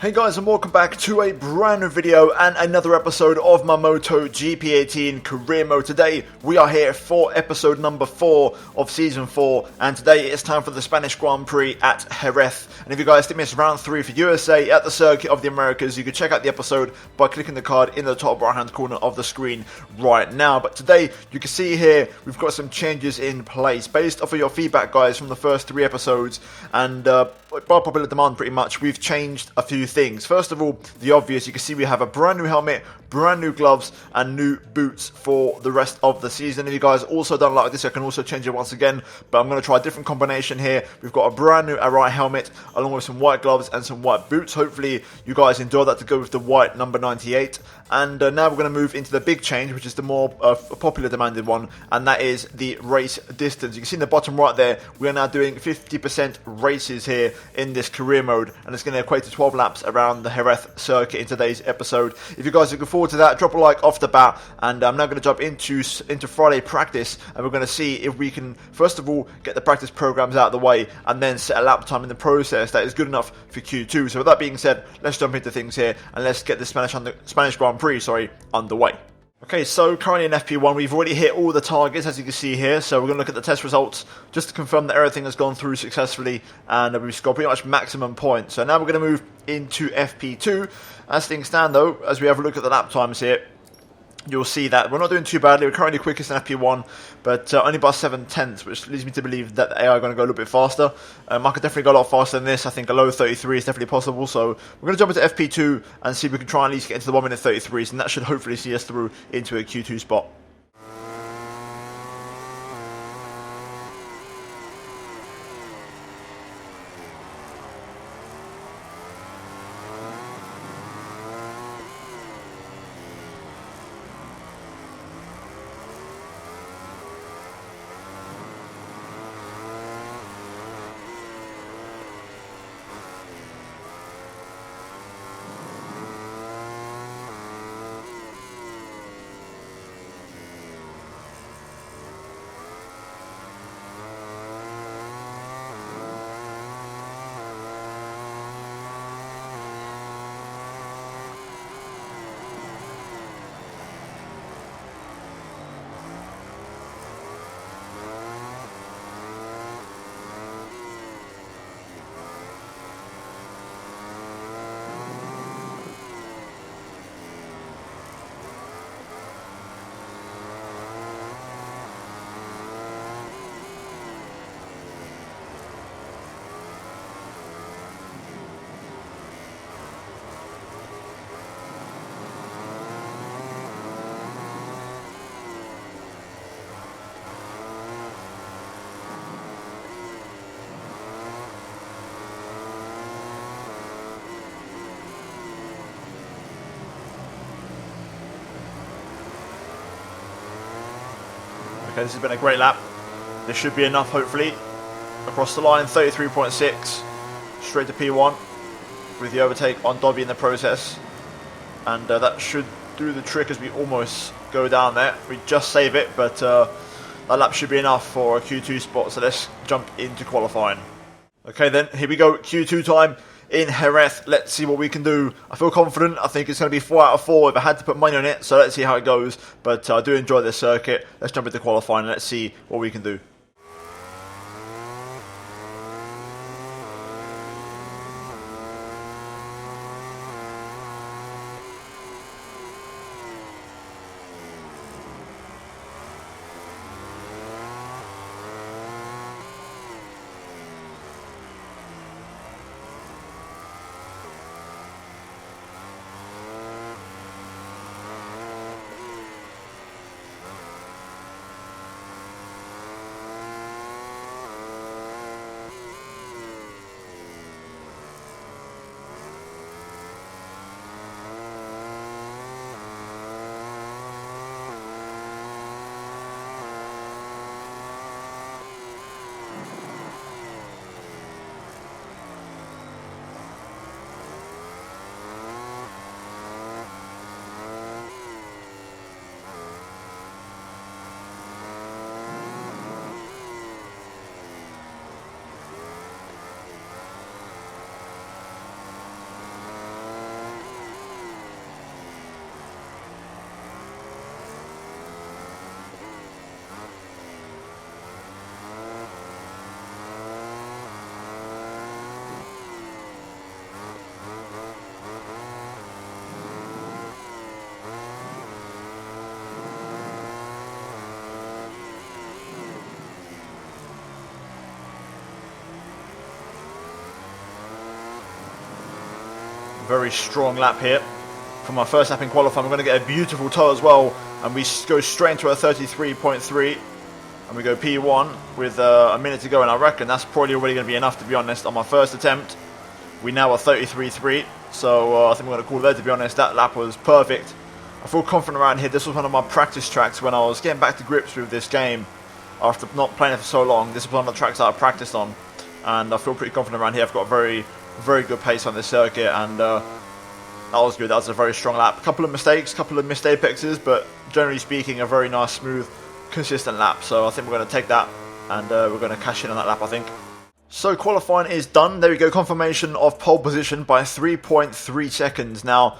Hey guys, and welcome back to a brand new video and another episode of my MotoGP 18 Career Mode. Today we are here for episode number 4 of season 4, and today it's time for the Spanish Grand Prix at Jerez. And if you guys did miss round 3 for USA at the Circuit of the Americas, you can check out the episode by clicking the card in the top right hand corner of the screen right now. But today you can see here we've got some changes in place based off of your feedback, guys, from the first 3 episodes, and by popular demand pretty much we've changed a few things. First of all, the obvious, you can see we have a brand new helmet, brand new gloves, and new boots for the rest of the season. If you guys also don't like this, I can also change it once again, but I'm going to try a different combination here. We've got a brand new Arai helmet along with some white gloves and some white boots. Hopefully you guys enjoy that to go with the white number 98. And now we're going to move into the big change, which is the more popular demanded one, and that is the race distance. You can see in the bottom right there, we are now doing 50% races here in this career mode, and it's going to equate to 12 laps around the Jerez circuit in today's episode. If you guys are looking forward to that, drop a like off the bat, and I'm now going to jump into Friday practice, and we're going to see if we can first of all get the practice programs out of the way and then set a lap time in the process that is good enough for Q2. So with that being said, let's jump into things here and let's get the Spanish Grand Prix underway. Okay, so currently in FP1 we've already hit all the targets, as you can see here, so we're going to look at the test results just to confirm that everything has gone through successfully, and we've scored pretty much maximum points. So now we're going to move into FP2. As things stand though, as we have a look at the lap times here, you'll see that we're not doing too badly. We're currently quickest in FP1, but only by 7/10, which leads me to believe that the AI are going to go a little bit faster. I could definitely go a lot faster than this. I think a low 33 is definitely possible. So we're going to jump into FP2 and see if we can try and at least get into the 1 minute 33s, and that should hopefully see us through into a Q2 spot. Okay, this has been a great lap. This should be enough, hopefully. Across the line, 33.6. Straight to P1 with the overtake on Dobby in the process. And that should do the trick as we almost go down there. We just save it, but that lap should be enough for a Q2 spot. So let's jump into qualifying. Okay then, here we go. Q2 time in Jerez. Let's see what we can do. I feel confident. I think it's going to be 4 out of 4 if I had to put money on it, so let's see how it goes. But I do enjoy this circuit. Let's jump into qualifying and let's see what we can do. Very strong lap here. For my first lap in qualifying, we're going to get a beautiful toe as well. And we go straight into a 33.3. And we go P1 with a minute to go. And I reckon that's probably already going to be enough, to be honest. On my first attempt, we now are 33.3. So I think we're going to call it there, to be honest. That lap was perfect. I feel confident around here. This was one of my practice tracks when I was getting back to grips with this game. After not playing it for so long, this is one of the tracks that I practiced on, and I feel pretty confident around here. I've got a very, very good pace on this circuit, and that was good. That was a very strong lap. A couple of mistakes, a couple of missed apexes, but generally speaking, a very nice, smooth, consistent lap. So I think we're going to take that, and we're going to cash in on that lap, I think. So qualifying is done. There we go. Confirmation of pole position by 3.3 seconds. Now,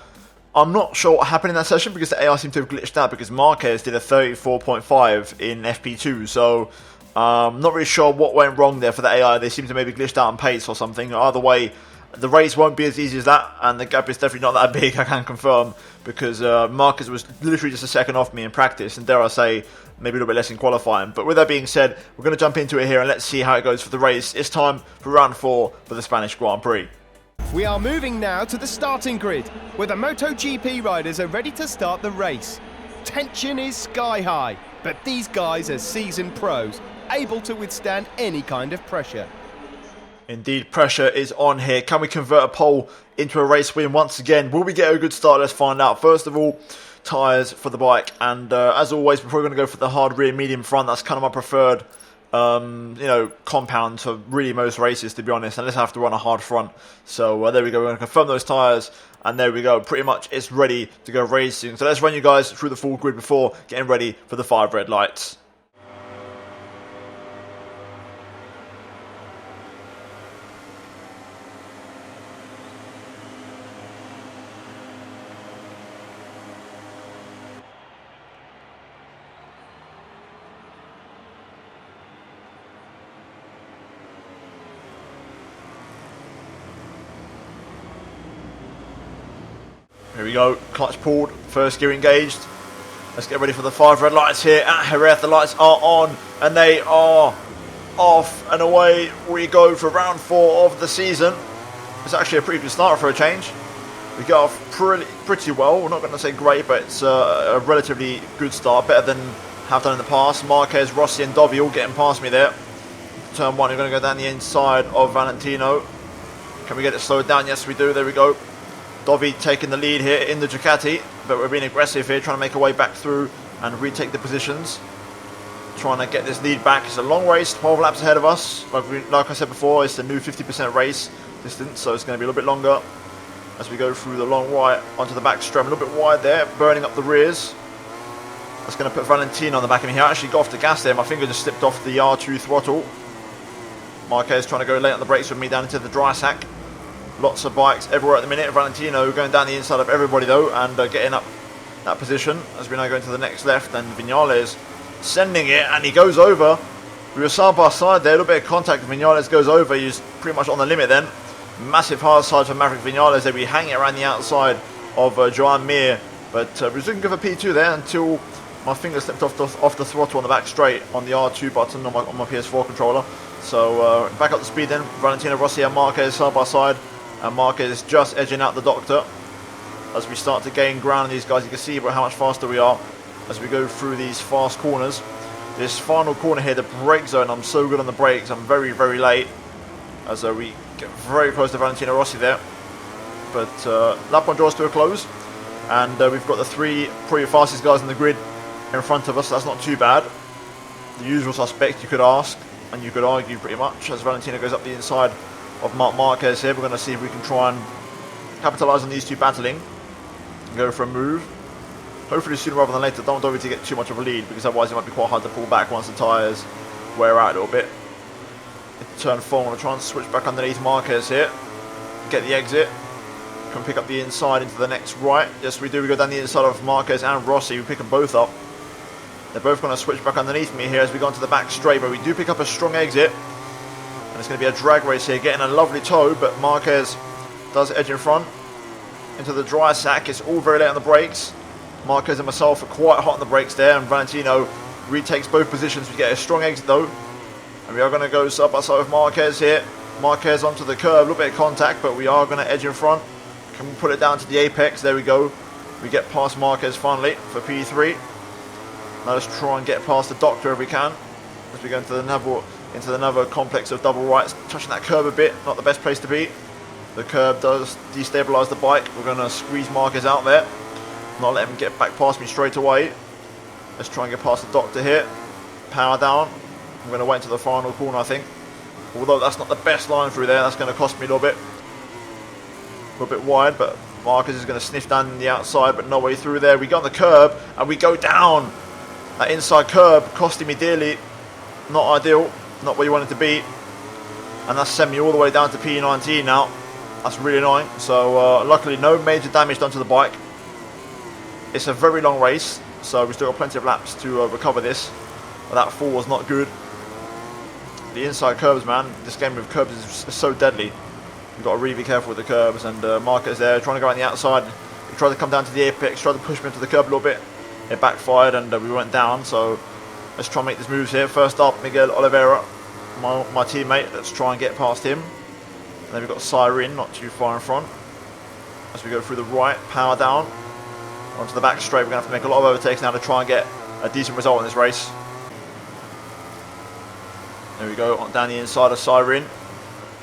I'm not sure what happened in that session because the AI seemed to have glitched out because Marquez did a 34.5 in FP2. So, not really sure what went wrong there for the AI. They seem to maybe glitched out on pace or something. Either way, the race won't be as easy as that, and the gap is definitely not that big, I can confirm, because Marquez was literally just a second off me in practice, and dare I say, maybe a little bit less in qualifying. But with that being said, we're going to jump into it here and let's see how it goes for the race. It's time for round 4 for the Spanish Grand Prix. We are moving now to the starting grid, where the MotoGP riders are ready to start the race. Tension is sky high, but these guys are seasoned pros, able to withstand any kind of pressure. Indeed, pressure is on here. Can we convert a pole into a race win once again? Will we get a good start? Let's find out. First of all, tyres for the bike. And as always, we're probably going to go for the hard rear, medium front. That's kind of my preferred compound for really most races, to be honest, unless I have to run a hard front. So there we go, we're going to confirm those tyres, and there we go, pretty much it's ready to go racing. So let's run you guys through the full grid before getting ready for the 5 red lights. Here we go, clutch pulled, first gear engaged. Let's get ready for the 5 red lights here at Jerez. The lights are on and they are off, and away we go for round 4 of the season. It's actually a pretty good start for a change. We get off pretty well. We're not going to say great, but it's a relatively good start, better than have done in the past. Marquez, Rossi and Dovi all getting past me there. Turn 1, we're going to go down the inside of Valentino. Can we get it slowed down? Yes, we do. There we go. Dovi taking the lead here in the Ducati, but we're being aggressive here, trying to make our way back through and retake the positions. Trying to get this lead back. It's a long race, 12 laps ahead of us. Like I said before, it's the new 50% race distance, so it's going to be a little bit longer as we go through the long right onto the back straight. A little bit wide there, burning up the rears. That's going to put Valentino on the back of me here. I actually got off the gas there. My finger just slipped off the R2 throttle. Marquez trying to go late on the brakes with me down into the dry sack. Lots of bikes everywhere at the minute. Valentino going down the inside of everybody though, and getting up that position as we now go into the next left. And Vinales sending it, and he goes over. We were side by side there, a little bit of contact. Vinales goes over. He's pretty much on the limit then. Massive hard side for Maverick Vinales there. We hang it around the outside of Joan Mir, but we was looking good for P2 there until my finger slipped off the throttle on the back straight on the R2 button on my PS4 controller. So back up the speed then. Valentino Rossi and Marquez side by side. And Marquez just edging out the Doctor as we start to gain ground on these guys. You can see how much faster we are as we go through these fast corners. This final corner here, the brake zone, I'm so good on the brakes. I'm very, very late as we get very close to Valentino Rossi there. But lap 1 draws to a close. And we've got the 3 probably fastest guys in the grid in front of us. So that's not too bad. The usual suspect, you could ask, and you could argue pretty much, as Valentino goes up the inside of Marc Marquez here. We're going to see if we can try and capitalise on these two battling and go for a move. Hopefully sooner rather than later. Don't want to get too much of a lead, because otherwise it might be quite hard to pull back once the tyres wear out a little bit. Into turn 4, I'm going to try and switch back underneath Marquez here. Get the exit. Can pick up the inside into the next right. Yes, we do. We go down the inside of Marquez and Rossi. We pick them both up. They're both going to switch back underneath me here as we go into the back straight, but we do pick up a strong exit. And it's going to be a drag race here, getting a lovely toe, but Marquez does edge in front into the dry sack. It's all very late on the brakes. Marquez and myself are quite hot on the brakes there, and Valentino retakes both positions. We get a strong exit though, and we are going to go side by side with Marquez here. Marquez onto the curb, a little bit of contact, but we are going to edge in front. Can we put it down to the apex? There we go. We get past Marquez finally for P3. Now let's try and get past the Doctor if we can. As we go into the another complex of double rights. Touching that curb a bit, not the best place to be. The curb does destabilise the bike. We're going to squeeze Marquez out there. Not let him get back past me straight away. Let's try and get past the Doctor here. Power down. I'm going to wait until the final corner, I think. Although that's not the best line through there, that's going to cost me a little bit wide, but Marquez is going to sniff down the outside, but no way through there. We go on the curb, and we go down. That inside curb costing me dearly. Not ideal, not where you want it to be. And that's sent me all the way down to P19 now. That's really annoying. So luckily no major damage done to the bike. It's a very long race, so we've still got plenty of laps to recover this. But that fall was not good. The inside curbs, man. This game with curbs is so deadly. You've got to really be careful with the curbs. And Marquez there trying to go on the outside. He tried to come down to the apex, tried to push me into the curb a little bit. It backfired and we went down. So let's try and make these moves here. First up, Miguel Oliveira, my teammate. Let's try and get past him. And then we've got Siren, not too far in front. As we go through the right, power down. Onto the back straight, we're going to have to make a lot of overtakes now to try and get a decent result in this race. There we go, on down the inside of Siren.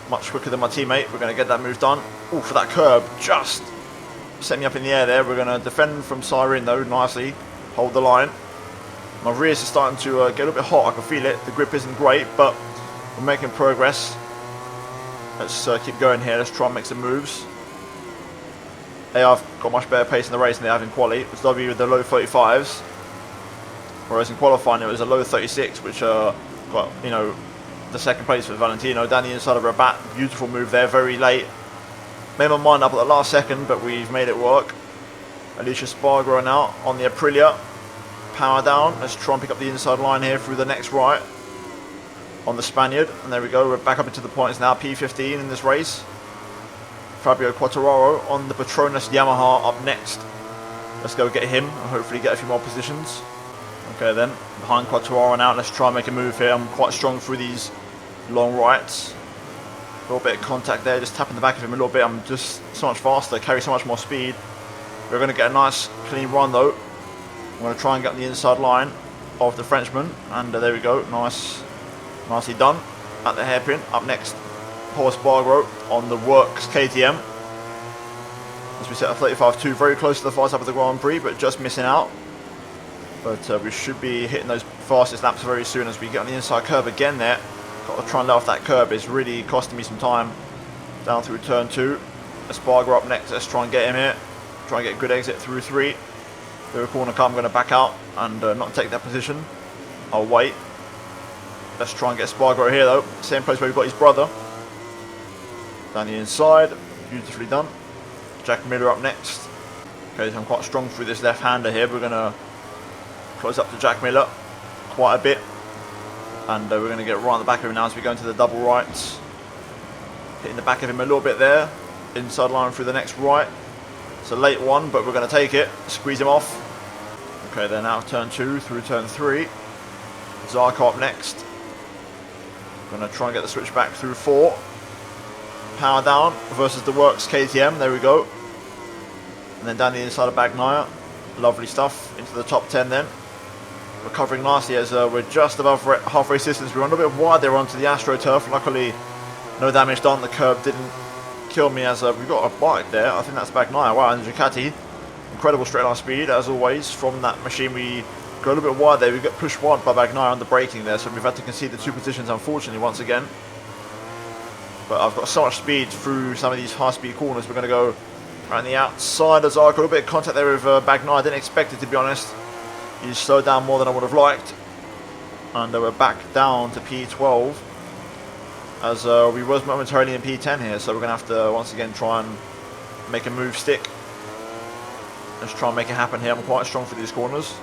Much quicker than my teammate. We're going to get that move done. Oh, for that curb, just set me up in the air there. We're going to defend from Siren though, nicely. Hold the line. My rears are starting to get a little bit hot, I can feel it. The grip isn't great, but we're making progress. Let's keep going here, let's try and make some moves. They have got much better pace in the race than they have in quali. It's W with the low 35s. Whereas in qualifying it was a low 36, which got, you know, the second place for Valentino. Down the inside of Rabat, beautiful move there, very late. Made my mind up at the last second, but we've made it work. Alicia Spargo now on the Aprilia. Power down, let's try and pick up the inside line here through the next right. On the Spaniard, and there we go, we're back up into the points now, P15 in this race. Fabio Quartararo on the Petronas Yamaha up next. Let's go get him and hopefully get a few more positions. Okay then, behind Quartararo now, let's try and make a move here. I'm quite strong through these long rights. A little bit of contact there, just tapping the back of him a little bit. I'm just so much faster, carry so much more speed. We're going to get a nice clean run though. I'm going to try and get on the inside line of the Frenchman, and there we go, nicely done. At the hairpin, up next, Paul Spargo on the Works KTM. As we set a 35.2, very close to the fast lap of the Grand Prix, but just missing out. But we should be hitting those fastest laps very soon as we get on the inside curb again there. Got to try and let off that curb, it's really costing me some time. Down through turn 2. Spargo up next, let's try and get him here. Try and get a good exit through 3. Through a corner car, I'm going to back out and not take that position. I'll wait. Let's try and get Spargo here though. Same place where we've got his brother. Down the inside, beautifully done. Jack Miller up next. Okay, so I'm quite strong through this left-hander here. We're going to close up to Jack Miller quite a bit. And we're going to get right on the back of him now as we go into the double rights. Hitting the back of him a little bit there. Inside line through the next right. It's a late one, but we're going to take it. Squeeze him off. Okay, then out of turn 2 through turn 3. Zarco up next. Going to try and get the switch back through 4. Power down versus the Works KTM. There we go. And then down the inside of Bagnaia. Lovely stuff. Into the top 10 then. Recovering nicely as we're just above halfway distance. We're a little bit wide there onto the AstroTurf. Luckily, no damage done. The curb didn't kill me as we've got a bike there. I think that's Bagnaia. Wow, and Ducati. Incredible straight line speed as always from that machine. We go a little bit wide there. We get pushed wide by Bagnaia on the braking there. So we've had to concede the 2 positions unfortunately once again. But I've got so much speed through some of these high speed corners. We're going to go around the outside of Zarco. A little bit of contact there with Bagnaia. I didn't expect it, to be honest. He slowed down more than I would have liked. And we're back down to P12. As we was momentarily in P10 here. So we're going to have to once again try and make a move stick. Let's try and make it happen here. I'm quite strong for these corners.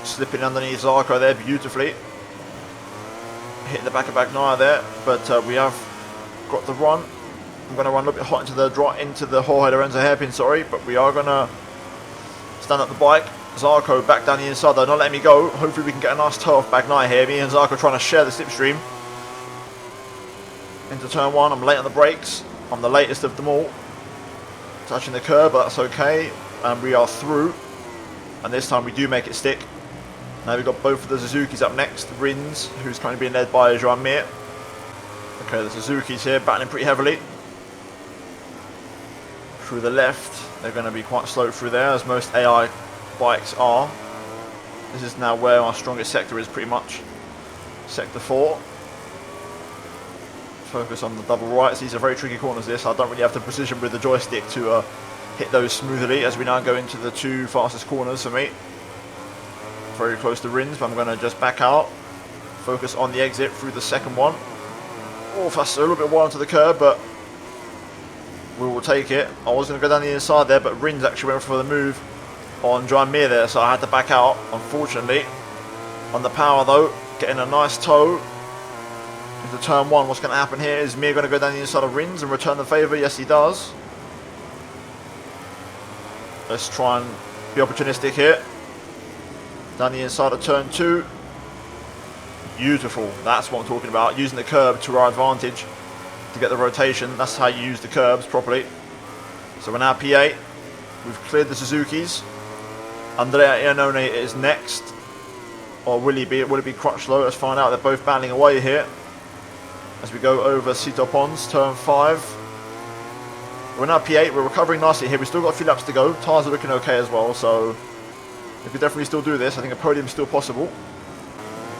Slipping underneath Zarco there beautifully. Hitting the back of Bagnaia there, but we have got the run. I'm going to run a little bit hot into the Jorge Lorenzo hairpin, sorry, but we are going to stand up the bike. Zarco back down the inside though, not letting me go. Hopefully we can get a nice toe off Bagnaia here. Me and Zarco trying to share the slipstream. Into turn 1, I'm late on the brakes. I'm the latest of them all. Touching the curb, but that's okay. And we are through. And this time we do make it stick. Now we've got both of the Suzukis up next. Rins, who's currently being led by Joan Mir. Okay, the Suzuki's here, battling pretty heavily. Through the left, they're going to be quite slow through there, as most AI bikes are. This is now where our strongest sector is, pretty much. Sector 4. Focus on the double rights. These are very tricky corners, this. I don't really have the precision with the joystick to hit those smoothly, as we now go into the 2 fastest corners for me. Very close to Rins, but I'm going to just back out. Focus on the exit through the second one. Oh, that's a little bit wide onto the curb, but we will take it. I was going to go down the inside there, but Rins actually went for the move on Joan Mir there, so I had to back out, unfortunately. On the power though, getting a nice toe into turn 1. What's going to happen here? Is Mir going to go down the inside of Rins and return the favour? Yes, he does. Let's try and be opportunistic here. Down the inside of turn 2. Beautiful. That's what I'm talking about. Using the curb to our advantage to get the rotation. That's how you use the curbs properly. So we're now P8. We've cleared the Suzukis. Andrea Iannone is next. Or will it be Crutchlow? Let's find out. They're both battling away here. As we go over Sito Pons, turn 5. We're now P8. We're recovering nicely here. We've still got a few laps to go. Tyres are looking okay as well. So we could definitely still do this. I think a podium is still possible.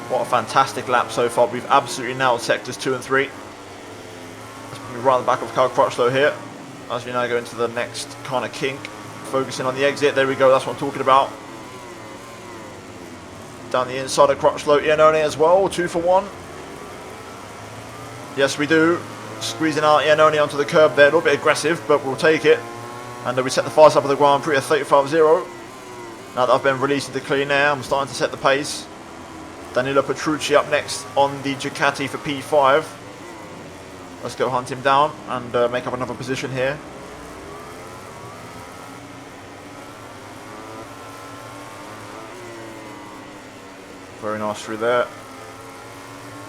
What a fantastic lap so far. We've absolutely nailed sectors 2 and 3. Let's put me right at the back of Carl Crutchlow here. As we now go into the next kind of kink. Focusing on the exit. There we go. That's what I'm talking about. Down the inside of Crutchlow. Iannone as well. 2 for 1. Yes, we do. Squeezing out Iannone onto the curb there. A little bit aggressive, but we'll take it. And we set the fast up of the Grand Prix at 35.0. Now that I've been released into clean air, I'm starting to set the pace. Danilo Petrucci up next on the Ducati for P5. Let's go hunt him down and make up another position here. Very nice through there.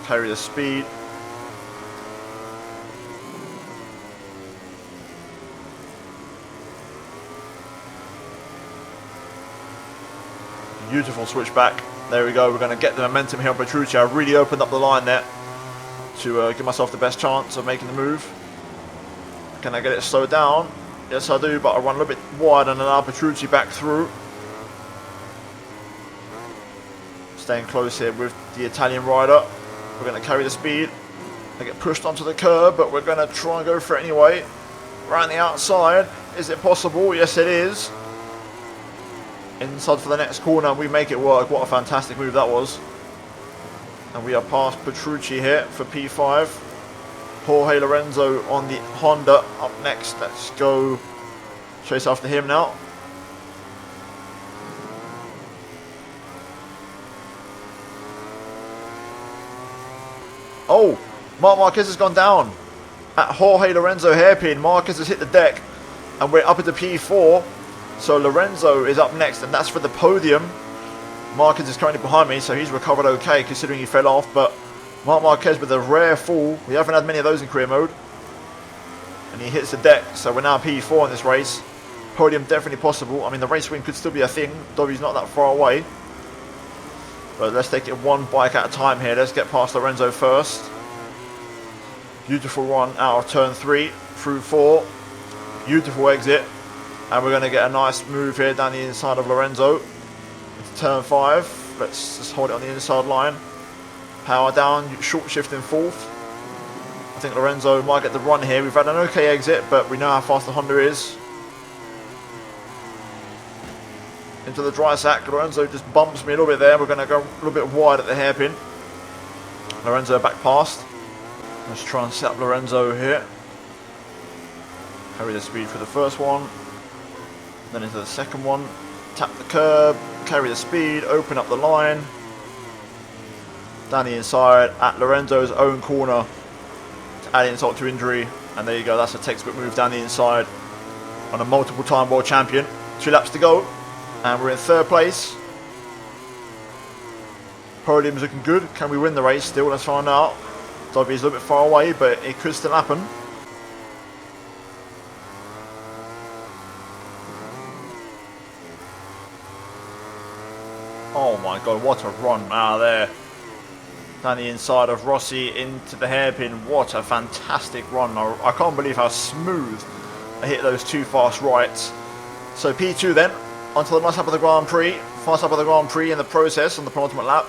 Carry the speed. Beautiful switchback. There we go. We're going to get the momentum here on Petrucci. I really opened up the line there to give myself the best chance of making the move. Can I get it slowed down? Yes, I do, but I run a little bit wide and allow Petrucci back through. Staying close here with the Italian rider. We're going to carry the speed. I get pushed onto the curb, but we're going to try and go for it anyway. Around the outside. Is it possible? Yes, it is. Inside for the next corner, we make it work. What a fantastic move that was. And we are past Petrucci here for P5. Jorge Lorenzo on the Honda up next. Let's go chase after him now. Oh, Marc Marquez has gone down. At Jorge Lorenzo hairpin, Marquez has hit the deck. And we're up at the P4. So Lorenzo is up next, and that's for the podium. Marquez is currently behind me, so he's recovered okay, considering he fell off. But Marc Marquez with a rare fall. We haven't had many of those in career mode. And he hits the deck, so we're now P4 in this race. Podium definitely possible. I mean, the race win could still be a thing. Dobby's not that far away. But let's take it one bike at a time here. Let's get past Lorenzo first. Beautiful run out of turn 3 through 4. Beautiful exit. And we're going to get a nice move here down the inside of Lorenzo. Into turn 5. Let's just hold it on the inside line. Power down, short shift in 4th. I think Lorenzo might get the run here. We've had an okay exit, but we know how fast the Honda is. Into the dry sack. Lorenzo just bumps me a little bit there. We're going to go a little bit wide at the hairpin. Lorenzo back past. Let's try and set up Lorenzo here. Carry the speed for the first one. Then into the second one. Tap the curb. Carry the speed. Open up the line. Down the inside at Lorenzo's own corner. To add insult to injury. And there you go. That's a textbook move down the inside on a multiple time world champion. 2 laps to go. And we're in 3rd place. Podium's looking good. Can we win the race still? Let's find out. Dobby is a little bit far away, but it could still happen. Oh my god, what a run out of there. Down the inside of Rossi into the hairpin. What a fantastic run. I can't believe how smooth I hit those two fast rights. So P2 then, onto the last lap of the Grand Prix. Fast lap of the Grand Prix in the process on the penultimate lap.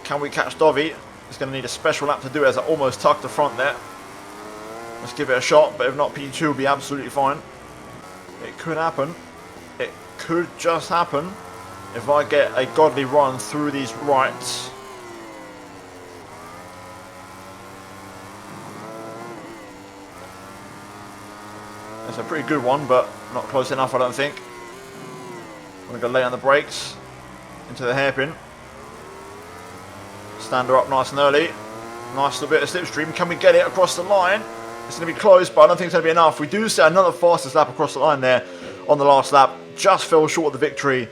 Can we catch Dovi? It's going to need a special lap to do it, as I almost tucked the front there. Let's give it a shot, but if not, P2 will be absolutely fine. It could happen. It could just happen if I get a godly run through these rights. That's a pretty good one, but not close enough, I don't think. I'm going to go late on the brakes into the hairpin. Stand her up nice and early. Nice little bit of slipstream. Can we get it across the line? It's going to be close, but I don't think it's going to be enough. We do set another fastest lap across the line there on the last lap. Just fell short of the victory.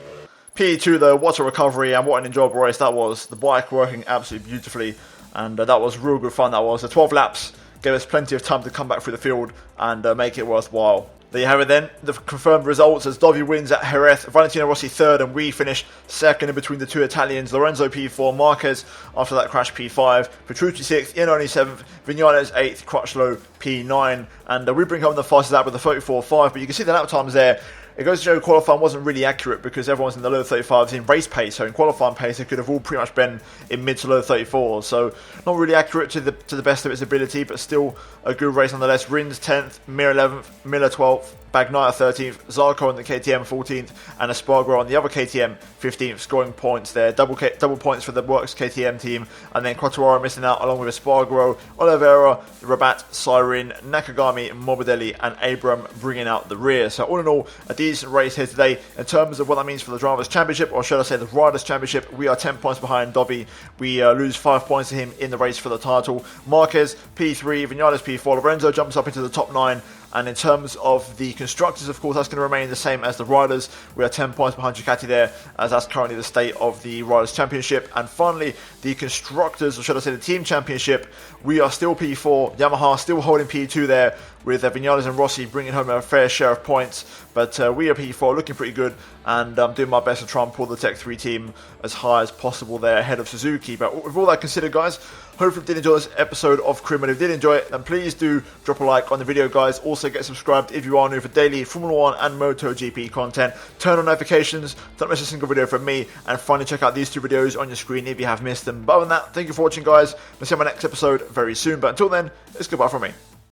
P2 though, what a recovery and what an enjoyable race that was. The bike working absolutely beautifully, and that was real good fun. That was. The 12 laps gave us plenty of time to come back through the field and make it worthwhile. There you have it then, the confirmed results as Dovi wins at Jerez, Valentino Rossi third, and we finish second in between the two Italians. Lorenzo P4, Marquez after that crash P5, Petrucci 6th, Iannone 7th, Viñales 8th, Crutchlow P9, and we bring home the fastest lap with the 34.5, but you can see the lap times there. It goes to show qualifying wasn't really accurate because everyone's in the low 35s in race pace, so in qualifying pace it could have all pretty much been in mid to low 34s, so not really accurate to the best of its ability, but still a good race nonetheless. Rins 10th, Mir 11th, Miller 12th, Bagnaia 13th, Zarco on the KTM 14th, and Espargaro on the other KTM 15th, scoring points there. Double points for the Works KTM team, and then Quattararo missing out along with Espargaro, Oliveira, Rabat, Siren, Nakagami, Morbidelli, and Abram bringing out the rear. So all in all, a decent race here today in terms of what that means for the Drivers' Championship, or should I say the Riders' Championship. We are 10 points behind Dovi. We lose 5 points to him in the race for the title. Marquez P3, Viñales P4, Lorenzo jumps up into the top 9. And in terms of the constructors, of course, that's going to remain the same as the riders. We are 10 points behind Ducati there, as that's currently the state of the Riders' Championship. And finally, the constructors, or should I say the team championship, we are still P4. Yamaha still holding P2 there, with Viñales and Rossi bringing home a fair share of points. But we are P4, looking pretty good, and I'm doing my best to try and pull the Tech 3 team as high as possible there ahead of Suzuki. But with all that considered, guys, hopefully you did enjoy this episode of Career Mode. If you did enjoy it, then please do drop a like on the video, guys. Also get subscribed if you are new for daily Formula 1 and MotoGP content. Turn on notifications, don't miss a single video from me, and finally check out these 2 videos on your screen if you have missed them. But other than that, thank you for watching, guys. I'll see you in my next episode very soon. But until then, it's goodbye from me.